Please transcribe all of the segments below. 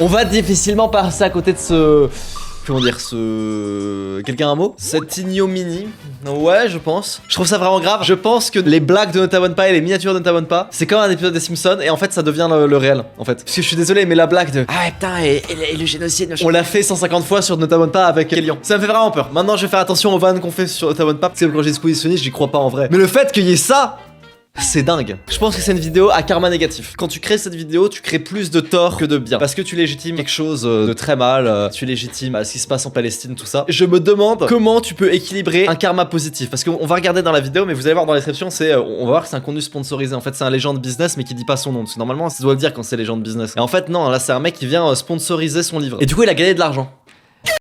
On va difficilement passer à côté de ce... Comment dire, Quelqu'un a un mot? Cette ignominie. Ouais, je pense. Je trouve ça vraiment grave. Je pense que les blagues de Notabonpa et les miniatures de Notabonpa, c'est comme un épisode des Simpsons et en fait ça devient le réel, en fait. Parce que je suis désolé, mais la blague de... Ah ouais, putain, et le génocide... On l'a fait 150 fois sur Notabonpa avec Kélian. Ça me fait vraiment peur. Maintenant, je vais faire attention aux vannes qu'on fait sur Notabonpa, parce que quand j'ai Squeezie, j'y crois pas en vrai. Mais le fait qu'il y ait ça... c'est dingue. Je pense que c'est une vidéo à karma négatif. Quand tu crées cette vidéo, tu crées plus de tort que de bien. Parce que tu légitimes quelque chose de très mal, tu légitimes ce qui se passe en Palestine, tout ça. Je me demande comment tu peux équilibrer un karma positif. Parce qu'on va regarder dans la vidéo, mais vous allez voir dans la description, on va voir que c'est un contenu sponsorisé. En fait, c'est un Legend Business, mais qui dit pas son nom. Parce que normalement, ça doit le dire quand c'est Legend Business. Et en fait, non, là, c'est un mec qui vient sponsoriser son livre. Et du coup, il a gagné de l'argent.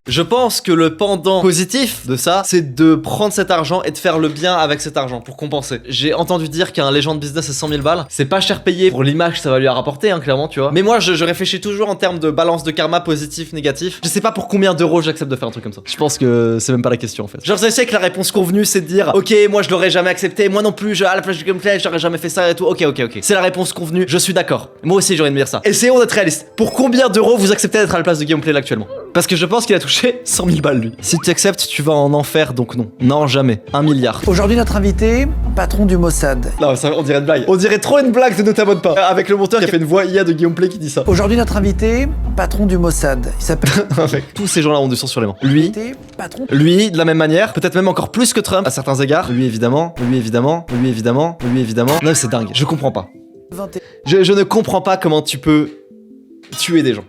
Je pense que le pendant positif de ça, c'est de prendre cet argent et de faire le bien avec cet argent pour compenser. J'ai entendu dire qu'un Legend Business c'est 100 000 balles. C'est pas cher payé pour l'image que ça va lui rapporter, hein, clairement, tu vois. Mais moi, je réfléchis toujours en termes de balance de karma positif, négatif. Je sais pas pour combien d'euros j'accepte de faire un truc comme ça. Je pense que c'est même pas la question en fait. Genre, je sais que la réponse convenue, c'est de dire ok, moi je l'aurais jamais accepté, moi non plus, à la place du gameplay, j'aurais jamais fait ça et tout. Ok. C'est la réponse convenue, je suis d'accord. Moi aussi, j'aurais aimé dire ça. Essayons d'être réalistes. Pour combien d'euros vous acceptez d'être à la place de gameplay là actuellement? Parce que je pense qu'il a touché 100 000 balles lui. Si tu acceptes, tu vas en enfer, donc non. Non, jamais. 1 milliard. Aujourd'hui, notre invité, patron du Mossad. Non, ça, on dirait une blague. On dirait trop une blague de Notabonpa. Avec le monteur qui a fait une voix IA de Guillaume Play qui dit ça. Aujourd'hui, notre invité, patron du Mossad. Il s'appelle... Tous ces gens-là ont du sang sur les mains. Lui, patron. Lui, de la même manière, peut-être même encore plus que Trump à certains égards. Lui, évidemment. Lui, évidemment. Lui, évidemment. Lui, évidemment. Non, c'est dingue. Je comprends pas. Je ne comprends pas comment tu peux tuer des gens.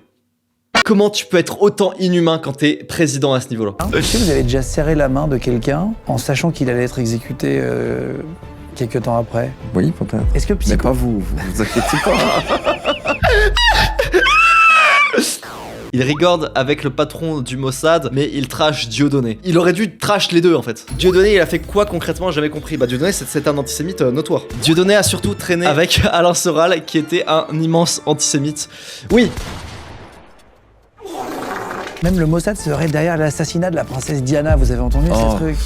Comment tu peux être autant inhumain quand t'es président à ce niveau-là? Est-ce que vous avez déjà serré la main de quelqu'un en sachant qu'il allait être exécuté quelques temps après? Oui, peut-être. Est-ce que Mais pas vous inquiétez pas. Il rigorde avec le patron du Mossad, mais il trash Dieudonné. Il aurait dû trash les deux en fait. Dieudonné, il a fait quoi concrètement? J'ai jamais compris. Bah Dieudonné, c'est un antisémite notoire. Dieudonné a surtout traîné avec Alain Soral, qui était un immense antisémite. Oui. Même le Mossad serait derrière l'assassinat de la princesse Diana, vous avez entendu ce truc?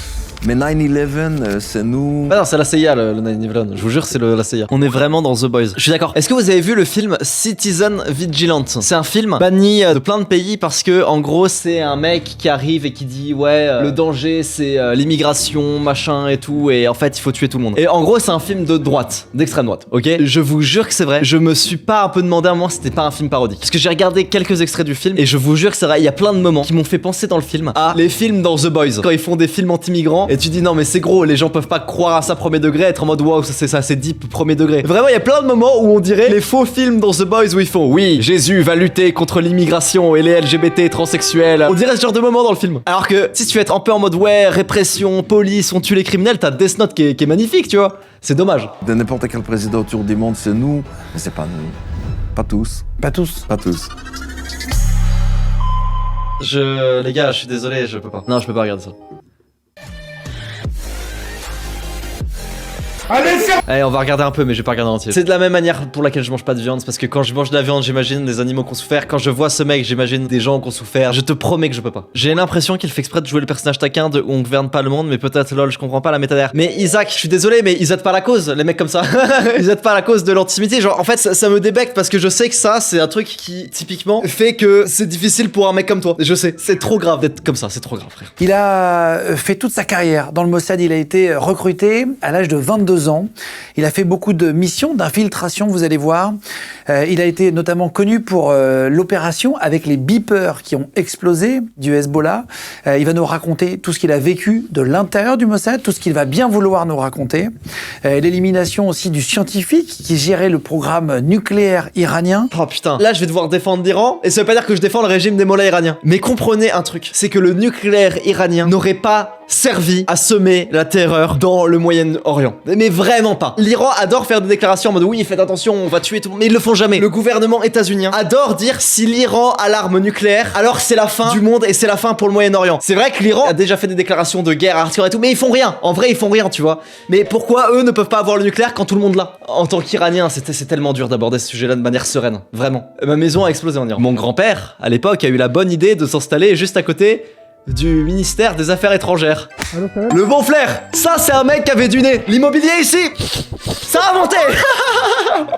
Mais 9/11, c'est nous. Ah non, c'est la CIA, le 9/11. Je vous jure, c'est la CIA. On est vraiment dans The Boys. Je suis d'accord. Est-ce que vous avez vu le film Citizen Vigilant? C'est un film banni de plein de pays parce que, en gros, c'est un mec qui arrive et qui dit ouais, le danger, c'est l'immigration, machin et tout, et en fait, il faut tuer tout le monde. Et en gros, c'est un film de droite, d'extrême droite. Ok? Je vous jure que c'est vrai. Je me suis pas un peu demandé à un moment si c'était pas un film parodique. Parce que j'ai regardé quelques extraits du film et je vous jure que c'est vrai. Il y a plein de moments qui m'ont fait penser dans le film à les films dans The Boys. Quand ils font des films anti-migrants. Et tu dis non mais c'est gros, les gens peuvent pas croire à ça premier degré, être en mode waouh c'est deep premier degré. Vraiment il y a plein de moments où on dirait les faux films dans The Boys où ils font oui Jésus va lutter contre l'immigration et les LGBT transsexuels. On dirait ce genre de moment dans le film. Alors que si tu veux être un peu en mode ouais répression, police, on tue les criminels, t'as Death Note qui est magnifique tu vois. C'est dommage. De n'importe quel président autour du monde c'est nous, mais c'est pas nous. Pas tous. Pas tous. Pas tous. Les gars je suis désolé je peux pas. Non je peux pas regarder ça. Allez, on va regarder un peu, mais je vais pas regarder en entier. C'est de la même manière pour laquelle je mange pas de viande, c'est parce que quand je mange de la viande, j'imagine des animaux qui ont souffert. Quand je vois ce mec, j'imagine des gens qui ont souffert. Je te promets que je peux pas. J'ai l'impression qu'il fait exprès de jouer le personnage taquin de on gouverne pas le monde, mais peut-être lol, je comprends pas la métadère. Mais Isaac, je suis désolé, mais ils aident pas la cause, les mecs comme ça. Ils aident pas la cause de l'antisémitisme. Genre, en fait, ça me débecte parce que je sais que ça, c'est un truc qui, typiquement, fait que c'est difficile pour un mec comme toi. Je sais, c'est trop grave d'être comme ça, c'est trop grave, frère. Il a fait toute sa carrière dans le Mossad, il a été recruté à l'âge de 22 ans. Il a fait beaucoup de missions d'infiltration, vous allez voir. Il a été notamment connu pour l'opération avec les beepers qui ont explosé du Hezbollah. Il va nous raconter tout ce qu'il a vécu de l'intérieur du Mossad, tout ce qu'il va bien vouloir nous raconter. L'élimination aussi du scientifique qui gérait le programme nucléaire iranien. Oh putain, là je vais devoir défendre l'Iran, et ça veut pas dire que je défends le régime des mollahs iraniens. Mais comprenez un truc, c'est que le nucléaire iranien n'aurait pas servi à semer la terreur dans le Moyen-Orient. Mais vraiment pas. L'Iran adore faire des déclarations en mode oui, faites attention, on va tuer tout le monde, mais ils le font jamais. Le gouvernement états-unien adore dire si l'Iran a l'arme nucléaire, alors c'est la fin du monde et c'est la fin pour le Moyen-Orient. C'est vrai que l'Iran a déjà fait des déclarations de guerre hardcore et tout, mais ils font rien. En vrai, ils font rien, tu vois. Mais pourquoi eux ne peuvent pas avoir le nucléaire quand tout le monde l'a? En tant qu'Iranien, c'est tellement dur d'aborder ce sujet-là de manière sereine. Vraiment. Ma maison a explosé en Iran. Mon grand-père, à l'époque, a eu la bonne idée de s'installer juste à côté du ministère des Affaires étrangères. Le bon flair. Ça, c'est un mec qui avait du nez. L'immobilier ici, ça a monté.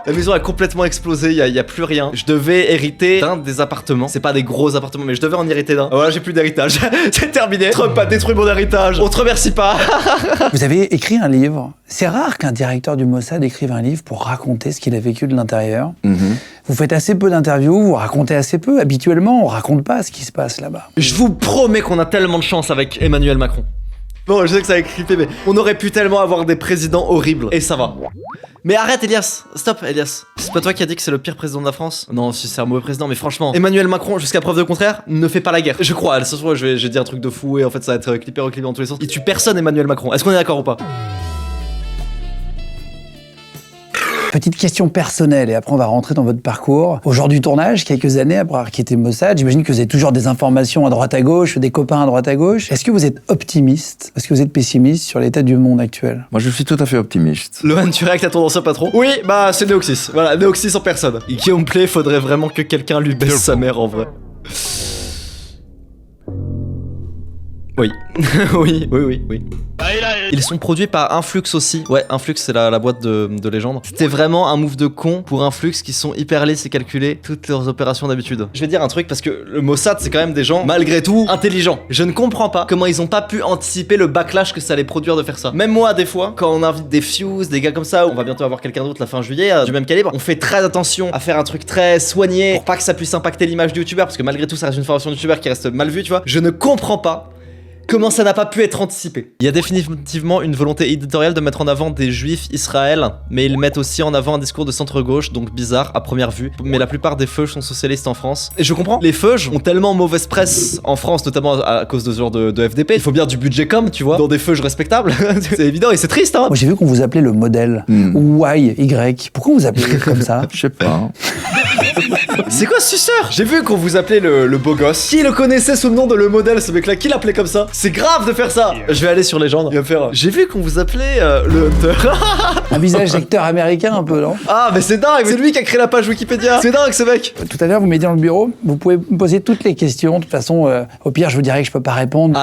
La maison a complètement explosé, il y a plus rien. Je devais hériter d'un des appartements. C'est pas des gros appartements, mais je devais en hériter d'un. Voilà, j'ai plus d'héritage. C'est terminé. Trump a détruit mon héritage. On te remercie pas. Vous avez écrit un livre. C'est rare qu'un directeur du Mossad écrive un livre pour raconter ce qu'il a vécu de l'intérieur. Vous faites assez peu d'interviews, vous racontez assez peu. Habituellement, on raconte pas ce qui se passe là-bas. Je vous promets qu'on a tellement de chance avec Emmanuel Macron. Bon, je sais que ça va clipper, mais on aurait pu tellement avoir des présidents horribles. Et ça va. Mais arrête, Elias. Stop, Elias. C'est pas toi qui as dit que c'est le pire président de la France? Non, si c'est un mauvais président, mais franchement, Emmanuel Macron, jusqu'à preuve de contraire, ne fait pas la guerre. Je crois. Ce soir, je vais dire un truc de fou et en fait, ça va être clippé, reclippé dans tous les sens. Il tue personne, Emmanuel Macron. Est-ce qu'on est d'accord ou pas? Petite question personnelle, et après on va rentrer dans votre parcours. Au jour du tournage, quelques années après avoir quitté Mossad, j'imagine que vous avez toujours des informations à droite à gauche, des copains à droite à gauche. Est-ce que vous êtes optimiste? Est-ce que vous êtes pessimiste sur l'état du monde actuel? Moi, je suis tout à fait optimiste. Lohan, tu réactes à ton ancien patron? Oui, bah c'est Neoxys. Voilà, Neoxys en personne. Et Guillaume Play, faudrait vraiment que quelqu'un lui baisse sa mère en vrai. Oui. oui. Ils sont produits par Influx aussi. Ouais, Influx, c'est la boîte de légende. C'était vraiment un move de con pour Influx qui sont hyper lisses et calculés toutes leurs opérations d'habitude. Je vais dire un truc parce que le Mossad, c'est quand même des gens, malgré tout, intelligents. Je ne comprends pas comment ils ont pas pu anticiper le backlash que ça allait produire de faire ça. Même moi, des fois, quand on invite des Fuse, des gars comme ça, on va bientôt avoir quelqu'un d'autre la fin juillet, du même calibre, on fait très attention à faire un truc très soigné pour pas que ça puisse impacter l'image du youtubeur parce que malgré tout, ça reste une formation de youtubeur qui reste mal vue, tu vois. Je ne comprends pas comment ça n'a pas pu être anticipé. Il y a définitivement une volonté éditoriale de mettre en avant des juifs Israël, mais ils mettent aussi en avant un discours de centre-gauche, donc bizarre à première vue. Mais la plupart des feuges sont socialistes en France. Et je comprends, les feuges ont tellement mauvaise presse en France, notamment à cause de ce genre de FDP. Il faut bien du budget com, tu vois, dans des feuges respectables. C'est évident et c'est triste, hein. Moi j'ai vu qu'on vous appelait le modèle, ou Y. Pourquoi vous appelez comme ça? Je sais pas. C'est quoi ce suceur? J'ai vu qu'on vous appelait le beau gosse. Qui le connaissait sous le nom de le modèle, ce mec-là? Qui l'appelait comme ça? C'est grave de faire ça. Je vais aller sur Légende. Il va me faire. J'ai vu qu'on vous appelait le Hunter. Un visage d'acteur américain un peu, non? Ah, mais c'est dingue. C'est lui qui a créé la page Wikipédia. C'est dingue, ce mec. Tout à l'heure, vous m'étiez dans le bureau. Vous pouvez me poser toutes les questions. De toute façon, au pire, je vous dirais que je peux pas répondre.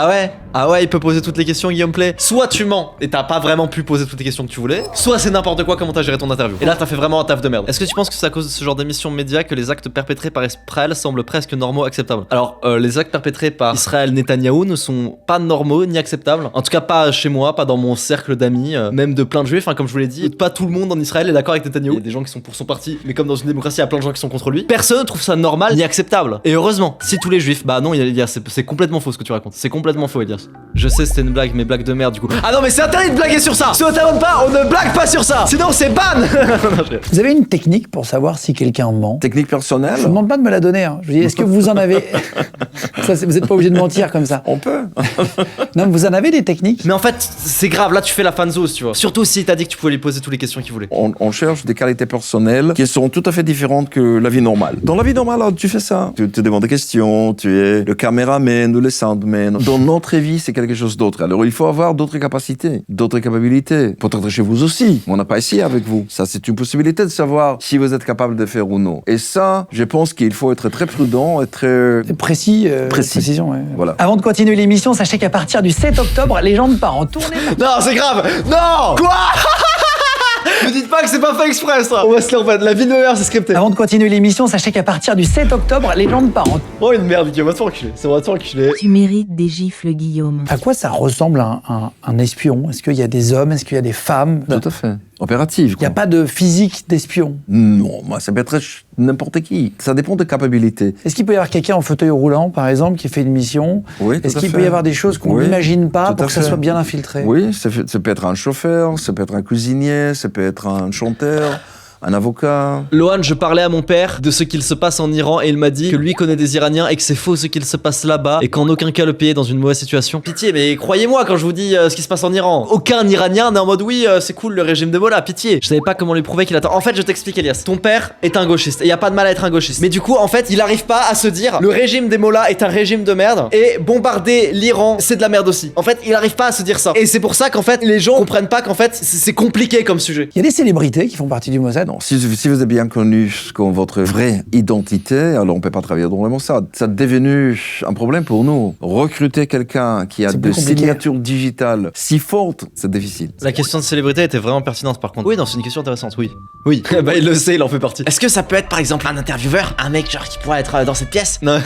Ah ouais, il peut poser toutes les questions, Guillaume Play. Soit tu mens et t'as pas vraiment pu poser toutes les questions que tu voulais, soit c'est n'importe quoi comment t'as géré ton interview. Et là, t'as fait vraiment un taf de merde. Est-ce que tu penses que c'est à cause de ce genre d'émission média que les actes perpétrés par Israël semblent presque normaux, acceptables? Alors, les actes perpétrés par Israël Netanyahou ne sont pas normaux ni acceptables. En tout cas, pas chez moi, pas dans mon cercle d'amis, même de plein de juifs. Enfin, comme je vous l'ai dit, pas tout le monde en Israël est d'accord avec Netanyahou. Il y a des gens qui sont pour son parti, mais comme dans une démocratie, il y a plein de gens qui sont contre lui. Personne ne trouve ça normal ni acceptable. Et heureusement, si tous les juifs, bah non, Elias, c'est complètement faux ce que tu racontes. C'est complètement faux, Elias. Je sais, c'était une blague, mais blague de merde du coup. Ah non, mais c'est interdit de blaguer sur ça. Si on t'abonne pas, on ne blague pas sur ça. Sinon, c'est ban. Vous avez une technique pour savoir si quelqu'un ment? Technique personnelle? Je vous demande pas de me la donner. Hein. Je vous dis, est-ce que vous en avez? Ça, vous êtes pas obligé de mentir comme ça. On peut. Non, mais vous en avez des techniques? Mais en fait, c'est grave. Là, tu fais la fanzose, tu vois. Surtout si t'as dit que tu pouvais lui poser toutes les questions qu'il voulait. On cherche des qualités personnelles qui sont tout à fait différentes que la vie normale. Dans la vie normale, alors, tu fais ça. Tu te demandes des questions, tu es le caméraman ou le soundman. Dans notre vie, c'est quelque chose d'autre. Alors, il faut avoir d'autres capacités, d'autres capacités. Peut-être chez vous aussi. On n'a pas essayé avec vous. Ça, c'est une possibilité de savoir si vous êtes capable de faire ou non. Et ça, je pense qu'il faut être très prudent et très précis. Précision, ouais. Voilà. Avant de continuer l'émission, sachez qu'à partir du 7 octobre, Légende part en tournée. Non, c'est grave. Non. Quoi? Ne dites pas que c'est pas fait exprès, ça. On va se le remettre. La vie de ma mère, c'est scripté. Avant de continuer l'émission, sachez qu'à partir du 7 octobre, Légende part en... Oh, une merde, Guillaume, va te faire enculer. Ça va te faire enculer. Tu mérites des gifles, Guillaume. À quoi ça ressemble un espion? Est-ce qu'il y a des hommes? Est-ce qu'il y a des femmes? Tout à fait. Opérative. Il n'y a pas de physique d'espion? Non, moi, ça peut être n'importe qui. Ça dépend de capacités. Est-ce qu'il peut y avoir quelqu'un en fauteuil roulant, par exemple, qui fait une mission? Oui, Est-ce qu'il peut y avoir des choses qu'on n'imagine pas pour que ça soit bien infiltré? Oui, ça peut être un chauffeur, ça peut être un cuisinier, ça peut être un chanteur, un avocat. Lohan, je parlais à mon père de ce qu'il se passe en Iran et il m'a dit que lui connaît des Iraniens et que c'est faux ce qu'il se passe là-bas et qu'en aucun cas le pays est dans une mauvaise situation. Pitié, mais croyez-moi quand je vous dis ce qui se passe en Iran. Aucun Iranien n'est en mode oui, c'est cool le régime de Mollah, pitié. Je savais pas comment lui prouver qu'il attend. En fait, je t'explique, Elias. Ton père est un gauchiste et y a pas de mal à être un gauchiste. Mais du coup, en fait, il arrive pas à se dire le régime des Mollahs est un régime de merde et bombarder l'Iran, c'est de la merde aussi. En fait, il arrive pas à se dire ça. Et c'est pour ça qu'en fait, les gens comprennent pas qu'en fait, c'est compliqué comme sujet. Il y a des célébrités qui font partie du Mossad. Non, si vous êtes bien connu comme votre vraie identité, alors on peut pas travailler dans le Mossad. Ça est devenu un problème pour nous. Recruter quelqu'un qui a C'est des plus compliqué. signatures digitales si fortes, c'est difficile. La question de célébrité était vraiment pertinente par contre. Oui, non, c'est une question intéressante, oui. Oui, bah il le sait, il en fait partie. Est-ce que ça peut être par exemple un intervieweur, un mec genre qui pourrait être dans cette pièce? Non,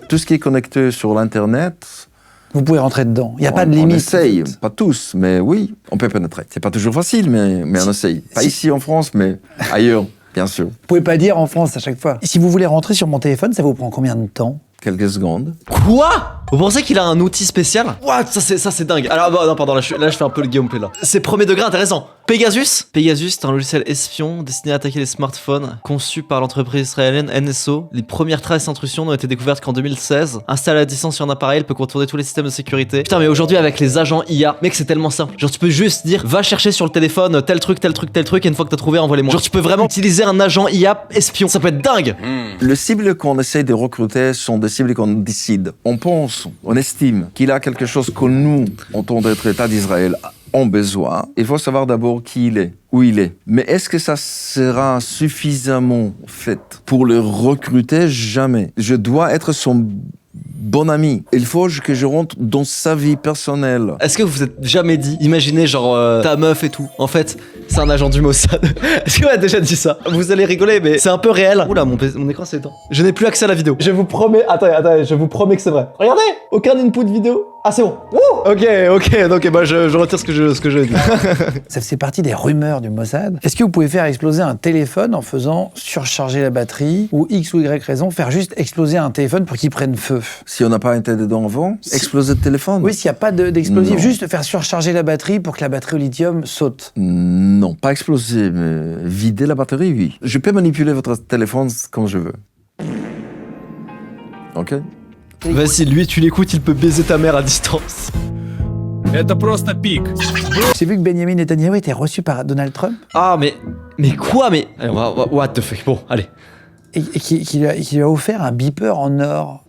Tout ce qui est connecté sur l'Internet, Vous pouvez rentrer dedans. Il n'y a pas de on limite. essaye, pas tous, mais oui, on peut pénétrer. C'est pas toujours facile, mais on essaye. Pas ici en France, mais ailleurs, bien sûr. Vous pouvez pas dire en France à chaque fois. Si vous voulez rentrer sur mon téléphone, ça vous prend combien de temps? Quelques secondes. Quoi? Vous pensez qu'il a un outil spécial? What? Ça c'est dingue. Alors bah, non pardon, là je fais un peu le gameplay là. C'est premier degré intéressant. Pegasus? Pegasus c'est un logiciel espion destiné à attaquer les smartphones, conçu par l'entreprise israélienne NSO. Les premières traces d'intrusion n'ont été découvertes qu'en 2016. Installé à distance sur un appareil, elle peut contourner tous les systèmes de sécurité. Putain mais aujourd'hui avec les agents IA, mec c'est tellement simple. Genre tu peux juste dire va chercher sur le téléphone tel truc, et une fois que t'as trouvé envoie-les-moi. Genre tu peux vraiment utiliser un agent IA espion. Ça peut être dingue. Les cibles qu'on essaie de recruter sont des cibles qu'on décide. On pense, on estime qu'il a quelque chose que nous, en tant qu'État d'Israël, ont besoin. Il faut savoir d'abord qui il est, où il est. Mais est-ce que ça sera suffisamment fait pour le recruter? Jamais. Je dois être son bon ami. Il faut que je rentre dans sa vie personnelle. Est-ce que vous vous êtes jamais dit, imaginez genre ta meuf et tout, en fait c'est un agent du Mossad. Est-ce que vous avez déjà dit ça? Vous allez rigoler mais c'est un peu réel. Oula mon écran s'est éteint. Je n'ai plus accès à la vidéo. Je vous promets, attendez, je vous promets que c'est vrai. Regardez, aucun input vidéo. Ah c'est bon. Wouh, ok, donc bah, je retire ce que je dis. Ça fait partie des rumeurs du Mossad. Est-ce que vous pouvez faire exploser un téléphone en faisant surcharger la batterie ou X ou Y raison, faire juste exploser un téléphone pour qu'il prenne feu? Si on n'a pas été dedans avant, exploser le téléphone. Oui, s'il n'y a pas d'explosif, Non. juste faire surcharger la batterie pour que la batterie au lithium saute. Non, pas exploser, mais vider la batterie, oui. Je peux manipuler votre téléphone comme je veux. Ok? Vas-y, lui tu l'écoutes, il peut baiser ta mère à distance. Это просто пик. J'ai vu que Benjamin Netanyahu était reçu par Donald Trump Ah mais quoi mais allez, what the fuck. Bon, allez. et qui lui a offert un beeper en or.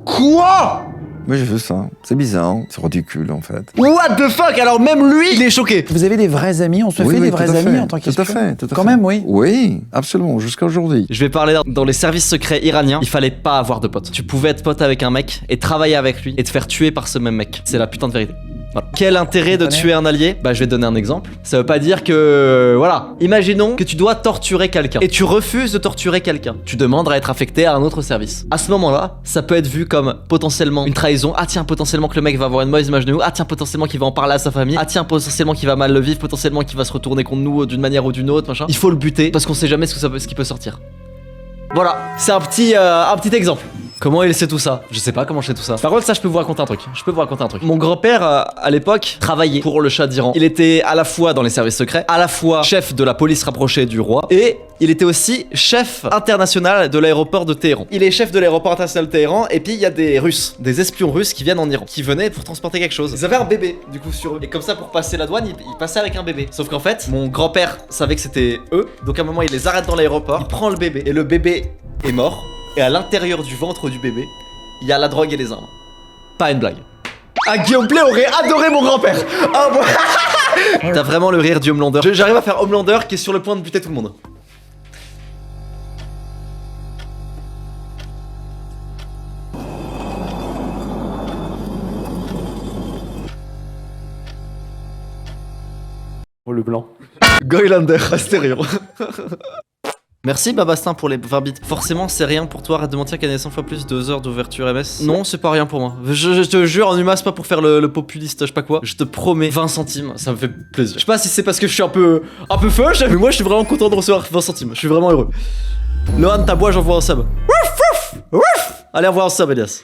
Quoi? Moi, j'ai vu ça. C'est bizarre, hein. C'est ridicule, en fait. What the fuck? Alors même lui, il est choqué. Vous avez des vrais amis? On se fait des tout vrais à amis fait. en tant qu'espion? Tout à fait. Quand même, oui. Oui, absolument, jusqu'à aujourd'hui. Je vais parler dans les services secrets iraniens, il fallait pas avoir de potes. Tu pouvais être pote avec un mec et travailler avec lui et te faire tuer par ce même mec. C'est la putain de vérité. Voilà. Quel intérêt de tuer un allié? Bah je vais te donner un exemple. Ça veut pas dire que... Voilà. Imaginons que tu dois torturer quelqu'un et tu refuses de torturer quelqu'un. Tu demandes à être affecté à un autre service. À ce moment-là, ça peut être vu comme potentiellement une trahison. Ah tiens, potentiellement que le mec va avoir une mauvaise image de nous. Ah tiens, potentiellement qu'il va en parler à sa famille. Ah tiens, potentiellement qu'il va mal le vivre. Potentiellement qu'il va se retourner contre nous d'une manière ou d'une autre, machin. Il faut le buter parce qu'on sait jamais ce qui peut sortir. Voilà, c'est un petit exemple. Comment il sait tout ça? Je sais pas comment je sais tout ça. Par contre, ça, je peux vous raconter un truc. Mon grand-père, à l'époque, travaillait pour le Shah d'Iran. Il était à la fois dans les services secrets, à la fois chef de la police rapprochée du roi, et il était aussi chef international de l'aéroport de Téhéran. Il est chef de l'aéroport international de Téhéran, et puis il y a des Russes, des espions russes qui viennent en Iran, qui venaient pour transporter quelque chose. Ils avaient un bébé, du coup, sur eux. Et comme ça, pour passer la douane, ils passaient avec un bébé. Sauf qu'en fait, mon grand-père savait que c'était eux, donc à un moment, il les arrête dans l'aéroport, il prend le bébé, et le bébé est mort. Et à l'intérieur du ventre du bébé, il y a la drogue et les armes. Pas une blague. Ah, Guillaume Play aurait adoré mon grand-père. Ah, bon. T'as vraiment le rire du Homelander. J'arrive à faire Homelander qui est sur le point de buter tout le monde. Oh, le blanc. Goylander, Astérion. Merci Babastin pour les 20 bits. Forcément, c'est rien pour toi. Arrête de mentir, gagner 100 fois plus 2 heures d'ouverture MS. Non, c'est pas rien pour moi. Je te jure, en humain, c'est pas pour faire le populiste, je sais pas quoi. Je te promets 20 centimes, ça me fait plaisir. Je sais pas si c'est parce que je suis un peu feuche, mais moi je suis vraiment content de recevoir 20 centimes. Je suis vraiment heureux. Lohan, ta boîte, j'envoie un sub. Allez, envoie un sub, Elias.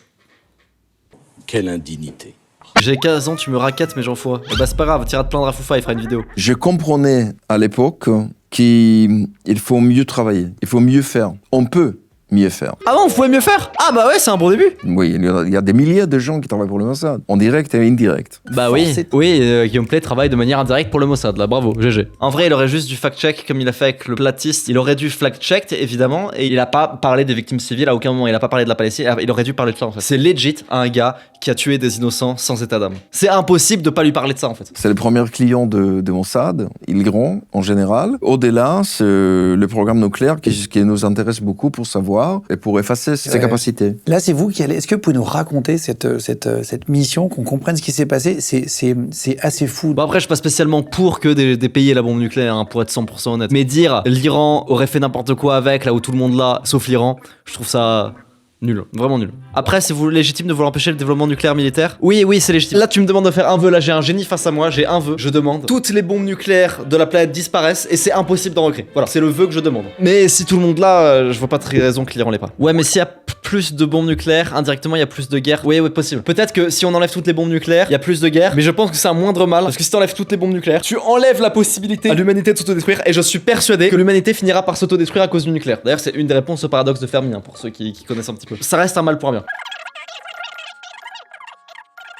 Quelle indignité. J'ai 15 ans, tu me raquettes, mais j'en fous. Eh bah, c'est pas grave, t'iras te plaindre à Foufa, il fera une vidéo. Je comprenais à l'époque qu'il faut mieux travailler, il faut mieux faire. On peut mieux faire. Ah bon, vous pouvez mieux faire? Ah bah ouais, c'est un bon début. Oui, il y a des milliers de gens qui travaillent pour le Mossad, en direct et indirect. Bah oui, Guillaume Play travaille de manière indirecte pour le Mossad, là, bravo, GG. En vrai, il aurait juste dû fact-check comme il a fait avec le platiste. Il aurait dû fact-check, évidemment, et il a pas parlé des victimes civiles à aucun moment. Il a pas parlé de la Palestine, il aurait dû parler de ça en fait. C'est legit un gars qui a tué des innocents sans état d'âme. C'est impossible de pas lui parler de ça en fait. C'est le premier client de Mossad, il grand en général. Au-delà, c'est le programme nucléaire qui nous intéresse beaucoup pour savoir et pour effacer ses capacités. Là, c'est vous qui allez. Est-ce que vous pouvez nous raconter cette mission, qu'on comprenne ce qui s'est passé? C'est assez fou. Bon après, je suis pas spécialement pour que des pays aient la bombe nucléaire, hein, pour être 100% honnête. Mais dire l'Iran aurait fait n'importe quoi avec, là où tout le monde l'a, sauf l'Iran, je trouve ça nul, vraiment nul. Après, c'est légitime de vouloir empêcher le développement nucléaire militaire? Oui, c'est légitime. Là, tu me demandes de faire un vœu, là j'ai un génie face à moi, j'ai un vœu, je demande. Toutes les bombes nucléaires de la planète disparaissent et c'est impossible d'en recréer. Voilà, c'est le vœu que je demande. Mais si tout le monde là, je vois pas très raison que l'Iran l'ait pas. Ouais, mais s'il y a plus de bombes nucléaires, indirectement il y a plus de guerres. Oui, possible. Peut-être que si on enlève toutes les bombes nucléaires, il y a plus de guerres, mais je pense que c'est un moindre mal, parce que si t'enlèves toutes les bombes nucléaires, tu enlèves la possibilité à l'humanité de s'autodétruire, et je suis persuadé que l'humanité finira par s'autodétruire à cause du nucléaire. D'ailleurs, c'est une des réponses au paradoxe de Fermi, hein, pour ceux qui connaissent un petit peu. Ça reste un mal pour un bien.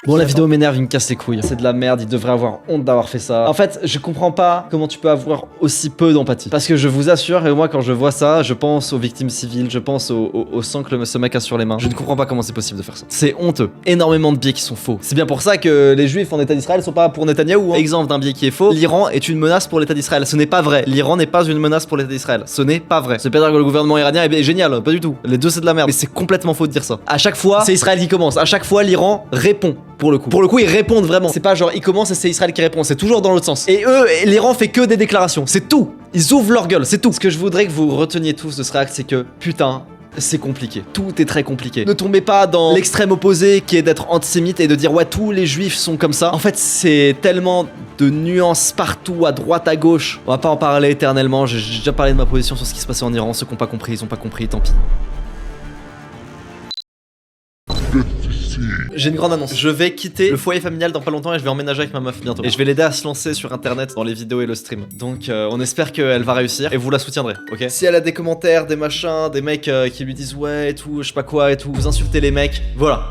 Bon, la vidéo m'énerve, il me casse les couilles. C'est de la merde, il devrait avoir honte d'avoir fait ça. En fait, je comprends pas comment tu peux avoir aussi peu d'empathie. Parce que je vous assure, et moi quand je vois ça, je pense aux victimes civiles, je pense au sang que ce mec a sur les mains. Je ne comprends pas comment c'est possible de faire ça. C'est honteux. Énormément de biais qui sont faux. C'est bien pour ça que les juifs en état d'Israël sont pas pour Netanyahou. Hein. Exemple d'un biais qui est faux, l'Iran est une menace pour l'état d'Israël. Ce n'est pas vrai. L'Iran n'est pas une menace pour l'état d'Israël. Ce n'est pas vrai. C'est pas dire que le gouvernement iranien est génial, pas du tout. Les deux c'est de la merde. Mais c'est complètement faux de dire ça. À chaque fois, c'est Israël qui commence. À chaque fois, l'Iran répond. Pour le coup, ils répondent vraiment. C'est pas genre ils commencent et c'est Israël qui répond. C'est toujours dans l'autre sens. Et eux, l'Iran fait que des déclarations. C'est tout. Ils ouvrent leur gueule. C'est tout. Ce que je voudrais que vous reteniez tous de ce réact, c'est que putain, c'est compliqué. Tout est très compliqué. Ne tombez pas dans l'extrême opposé qui est d'être antisémite et de dire ouais tous les juifs sont comme ça. En fait, c'est tellement de nuances partout, à droite, à gauche. On va pas en parler éternellement. J'ai déjà parlé de ma position sur ce qui se passait en Iran. Ceux qui ont pas compris, ils ont pas compris. Tant pis. J'ai une grande annonce. Je vais quitter le foyer familial dans pas longtemps et je vais emménager avec ma meuf bientôt. Et je vais l'aider à se lancer sur internet dans les vidéos et le stream. Donc on espère qu'elle va réussir et vous la soutiendrez, ok? Si elle a des commentaires, des machins, des mecs qui lui disent ouais et tout, je sais pas quoi et tout, vous insultez les mecs, voilà.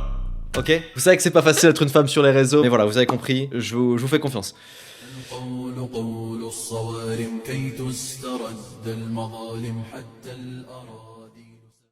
Ok? Vous savez que c'est pas facile d'être une femme sur les réseaux, mais voilà, vous avez compris, je vous fais confiance. القول الصوارم كي تسترد المظالم حتى الأراضي